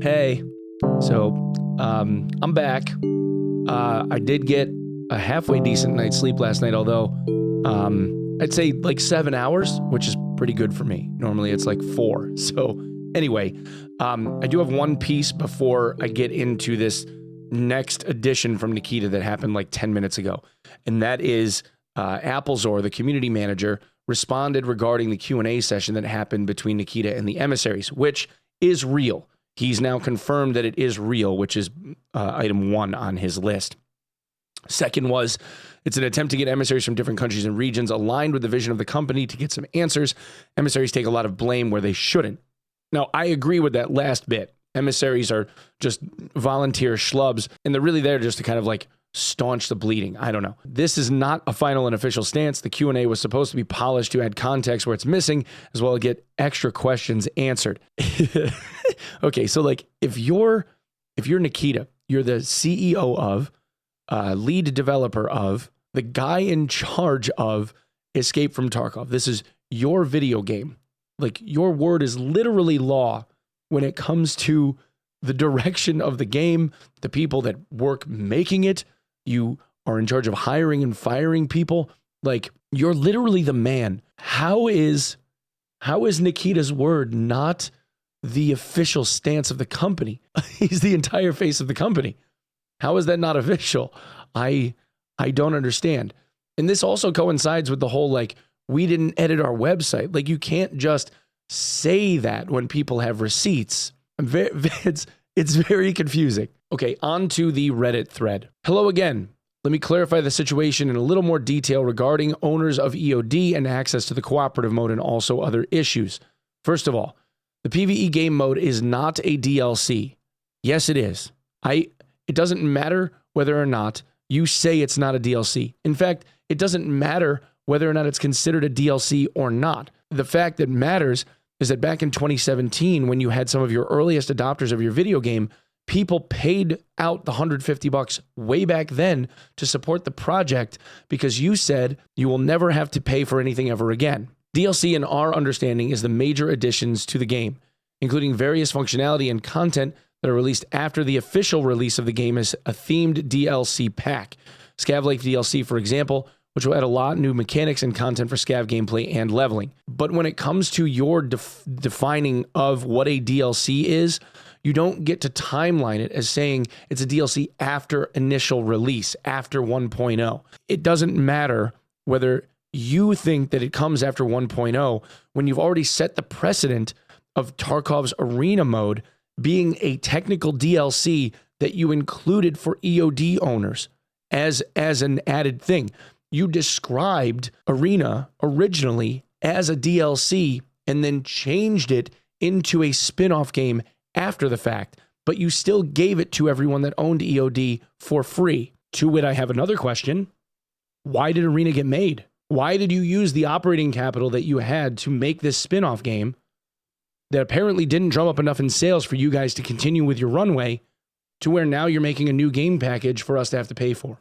Hey, I'm back. I did get a halfway decent night's sleep last night, although I'd say like 7 hours, which is pretty good for me. Normally it's like 4. So anyway, I do have one piece before I get into this next edition from Nikita that happened like 10 minutes ago. And that is Applezor, the community manager, responded regarding the Q&A session that happened between Nikita and the emissaries, which is real. He's now confirmed that it is real, which is item 1 on his list. Second was, it's an attempt to get emissaries from different countries and regions aligned with the vision of the company to get some answers. Emissaries take a lot of blame where they shouldn't. Now, I agree with that last bit. Emissaries are just volunteer schlubs, and they're really there just to kind of like staunch the bleeding. I don't know. This is not a final and official stance. The Q&A was supposed to be polished to add context where it's missing, as well as get extra questions answered. Okay, so like if you're Nikita, you're the CEO of, lead developer of, the guy in charge of Escape from Tarkov. This is your video game. Like your word is literally law when it comes to the direction of the game, the people that work making it. You are in charge of hiring and firing people. Like you're literally the man. How is Nikita's word not the official stance of the company? He's the entire face of the company. How is that not official? I don't understand. And this also coincides with the whole, like, we didn't edit our website. Like, you can't just say that when people have receipts. It's very confusing. Okay, on to the Reddit thread. Hello again. Let me clarify the situation in a little more detail regarding owners of EOD and access to the cooperative mode and also other issues. First of all, the PvE game mode is not a DLC. Yes, it is. It doesn't matter whether or not you say it's not a DLC. In fact, it doesn't matter whether or not it's considered a DLC or not. The fact that matters is that back in 2017, when you had some of your earliest adopters of your video game, people paid out the $150 way back then to support the project because you said you will never have to pay for anything ever again. DLC, in our understanding, is the major additions to the game, including various functionality and content that are released after the official release of the game as a themed DLC pack. Scav Lake DLC, for example, which will add a lot of new mechanics and content for Scav gameplay and leveling. But when it comes to your defining of what a DLC is, you don't get to timeline it as saying it's a DLC after initial release, after 1.0. It doesn't matter whether you think that it comes after 1.0 when you've already set the precedent of Tarkov's arena mode being a technical DLC that you included for EOD owners as an added thing. You described Arena originally as a DLC and then changed it into a spin-off game after the fact, but you still gave it to everyone that owned EOD for free. To which I have another question. Why did Arena get made? Why did you use the operating capital that you had to make this spin-off game that apparently didn't drum up enough in sales for you guys to continue with your runway to where now you're making a new game package for us to have to pay for?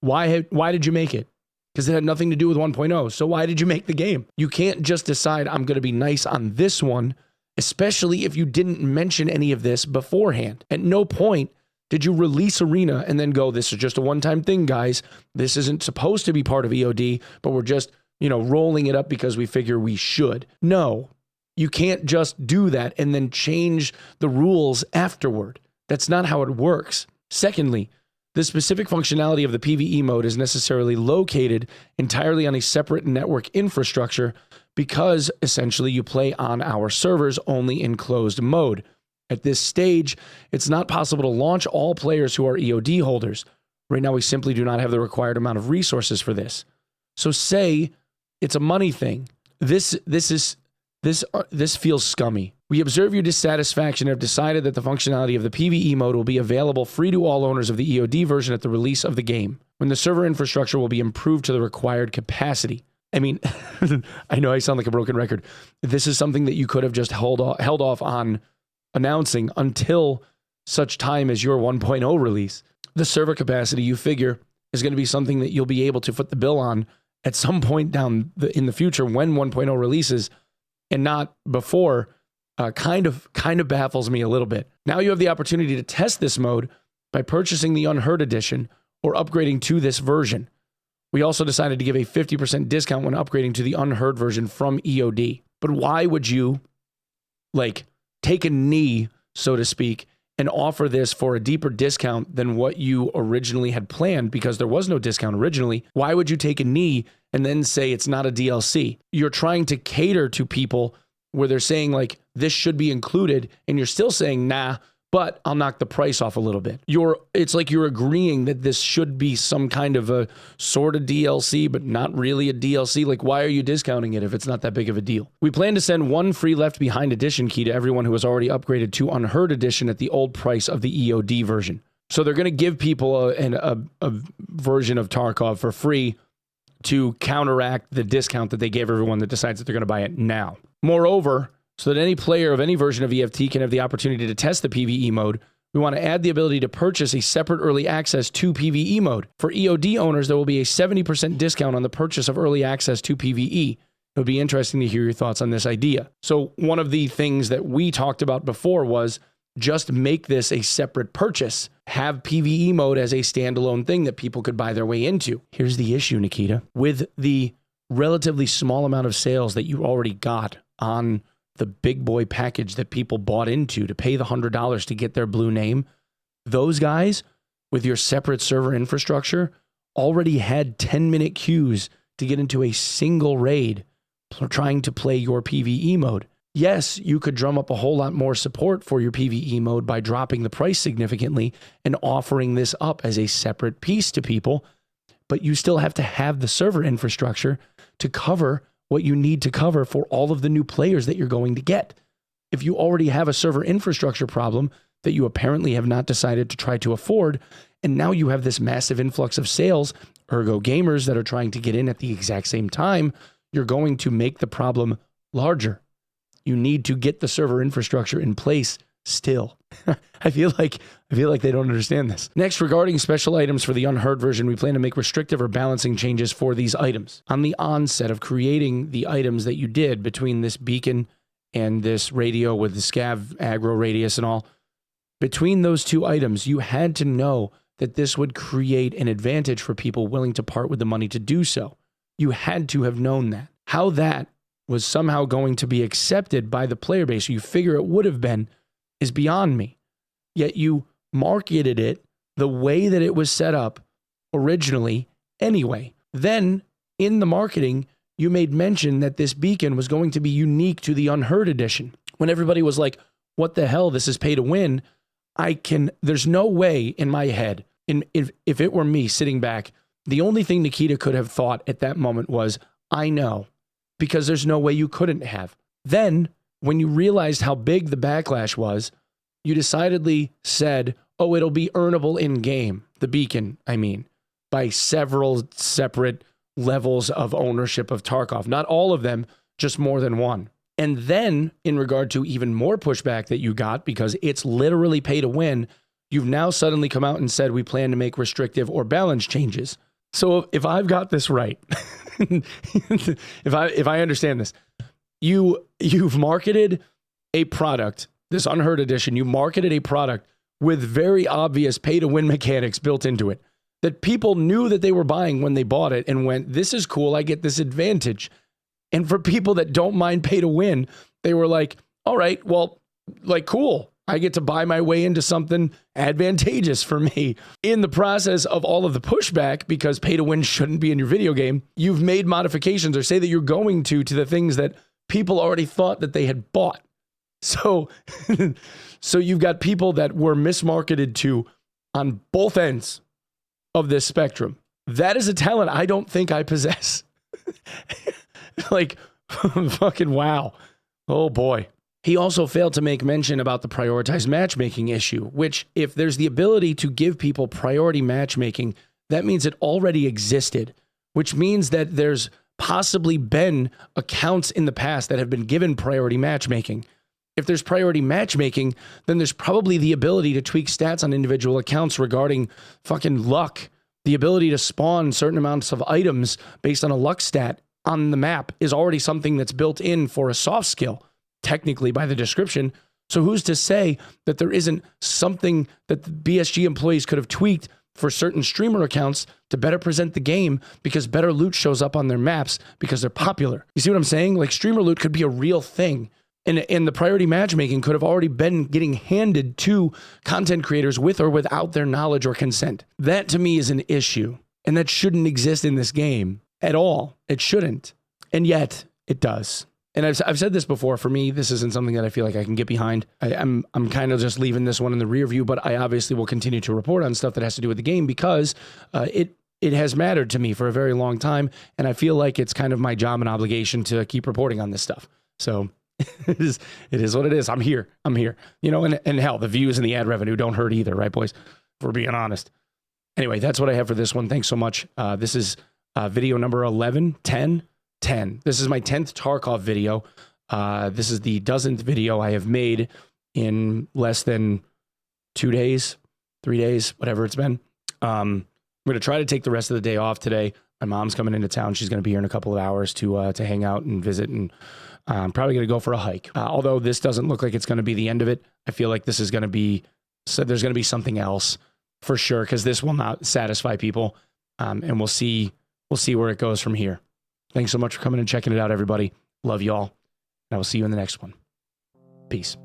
Why did you make it? Because it had nothing to do with 1.0. So why did you make the game? You can't just decide I'm going to be nice on this one, especially if you didn't mention any of this beforehand. At no point did you release Arena and then go, this is just a one-time thing, guys. This isn't supposed to be part of EOD, but we're just, rolling it up because we figure we should. No, you can't just do that and then change the rules afterward. That's not how it works. Secondly, the specific functionality of the PvE mode is necessarily located entirely on a separate network infrastructure because essentially you play on our servers only in closed mode. At this stage, it's not possible to launch all players who are EOD holders. Right now, we simply do not have the required amount of resources for this. So say it's a money thing. This feels scummy. We observe your dissatisfaction and have decided that the functionality of the PvE mode will be available free to all owners of the EOD version at the release of the game, when the server infrastructure will be improved to the required capacity. I mean, I know I sound like a broken record. This is something that you could have just held off on announcing until such time as your 1.0 release. The server capacity, you figure, is going to be something that you'll be able to foot the bill on at some point in the future when 1.0 releases, and not before. kind of baffles me a little bit. Now you have the opportunity to test this mode by purchasing the Unheard Edition or upgrading to this version. We also decided to give a 50% discount when upgrading to the Unheard version from EOD. But why would you, like, take a knee, so to speak, and offer this for a deeper discount than what you originally had planned, because there was no discount originally? Why would you take a knee and then say it's not a DLC? You're trying to cater to people where they're saying, like, this should be included, and you're still saying, nah, but I'll knock the price off a little bit. It's like you're agreeing that this should be some kind of a sort of DLC, but not really a DLC. Like, why are you discounting it if it's not that big of a deal? We plan to send one free Left Behind Edition key to everyone who has already upgraded to Unheard Edition at the old price of the EOD version. So they're going to give people a version of Tarkov for free to counteract the discount that they gave everyone that decides that they're going to buy it now. Moreover, so that any player of any version of EFT can have the opportunity to test the PvE mode, we want to add the ability to purchase a separate early access to PvE mode. For EOD owners, there will be a 70% discount on the purchase of early access to PvE. It would be interesting to hear your thoughts on this idea. So one of the things that we talked about before was just make this a separate purchase. Have PvE mode as a standalone thing that people could buy their way into. Here's the issue, Nikita. With the relatively small amount of sales that you already got on the big boy package that people bought into to pay the $100 to get their blue name, those guys with your separate server infrastructure already had 10-minute queues to get into a single raid trying to play your PvE mode. Yes, you could drum up a whole lot more support for your PvE mode by dropping the price significantly and offering this up as a separate piece to people, but you still have to have the server infrastructure to cover what you need to cover for all of the new players that you're going to get. If you already have a server infrastructure problem that you apparently have not decided to try to afford, and now you have this massive influx of sales, ergo gamers that are trying to get in at the exact same time, you're going to make the problem larger. You need to get the server infrastructure in place still. I feel like they don't understand this. Next, regarding special items for the Unheard version, we plan to make restrictive or balancing changes for these items. On the onset of creating the items that you did between this beacon and this radio with the scav aggro radius and all, between those two items, you had to know that this would create an advantage for people willing to part with the money to do so. You had to have known that. How that was somehow going to be accepted by the player base, you figure it would have been, is beyond me. Yet you marketed it the way that it was set up originally anyway. Then in the marketing, you made mention that this beacon was going to be unique to the Unheard Edition. When everybody was like, what the hell, this is pay to win, there's no way in my head, if it were me sitting back, the only thing Nikita could have thought at that moment was, I know, because there's no way you couldn't have. Then, when you realized how big the backlash was, you decidedly said, oh, it'll be earnable in-game, the beacon, I mean, by several separate levels of ownership of Tarkov. Not all of them, just more than one. And then, in regard to even more pushback that you got, because it's literally pay to win, you've now suddenly come out and said we plan to make restrictive or balance changes. So if I've got this right, if I understand this, you've marketed a product, this Unheard Edition, you marketed a product with very obvious pay-to-win mechanics built into it that people knew that they were buying when they bought it and went, this is cool, I get this advantage. And for people that don't mind pay-to-win, they were like, all right, well, like, cool. I get to buy my way into something advantageous for me. In the process of all of the pushback, because pay-to-win shouldn't be in your video game, you've made modifications or say that you're going to the things that people already thought that they had bought. So, so you've got people that were mismarketed to on both ends of this spectrum. That is a talent I don't think I possess. Like, fucking wow. Oh boy. He also failed to make mention about the prioritized matchmaking issue, which, if there's the ability to give people priority matchmaking, that means it already existed, which means that there's possibly been accounts in the past that have been given priority matchmaking. If there's priority matchmaking, then there's probably the ability to tweak stats on individual accounts regarding fucking luck. The ability to spawn certain amounts of items based on a luck stat on the map is already something that's built in for a soft skill. technically by the description. So who's to say that there isn't something that the BSG employees could have tweaked for certain streamer accounts to better present the game because better loot shows up on their maps because they're popular? You see what I'm saying? Like, streamer loot could be a real thing. And the priority matchmaking could have already been getting handed to content creators with or without their knowledge or consent. That to me is an issue. And that shouldn't exist in this game at all. It shouldn't. And yet it does. And I've said this before, for me, this isn't something that I feel like I can get behind. I'm kind of just leaving this one in the rear view, but I obviously will continue to report on stuff that has to do with the game because it has mattered to me for a very long time. And I feel like it's kind of my job and obligation to keep reporting on this stuff. So it is what it is. I'm here. You know, and hell, the views and the ad revenue don't hurt either, right, boys? If we're being honest. Anyway, that's what I have for this one. Thanks so much. This is video number 1110. This is my 10th Tarkov video. This is the dozenth video I have made in less than 2 days, 3 days, whatever it's been. I'm going to try to take the rest of the day off today. My mom's coming into town. She's going to be here in a couple of hours to hang out and visit, and I'm probably going to go for a hike. Although this doesn't look like it's going to be the end of it, I feel like this is going to be, so there's going to be something else for sure, because this will not satisfy people, and we'll see where it goes from here. Thanks so much for coming and checking it out, everybody. Love y'all. And I will see you in the next one. Peace.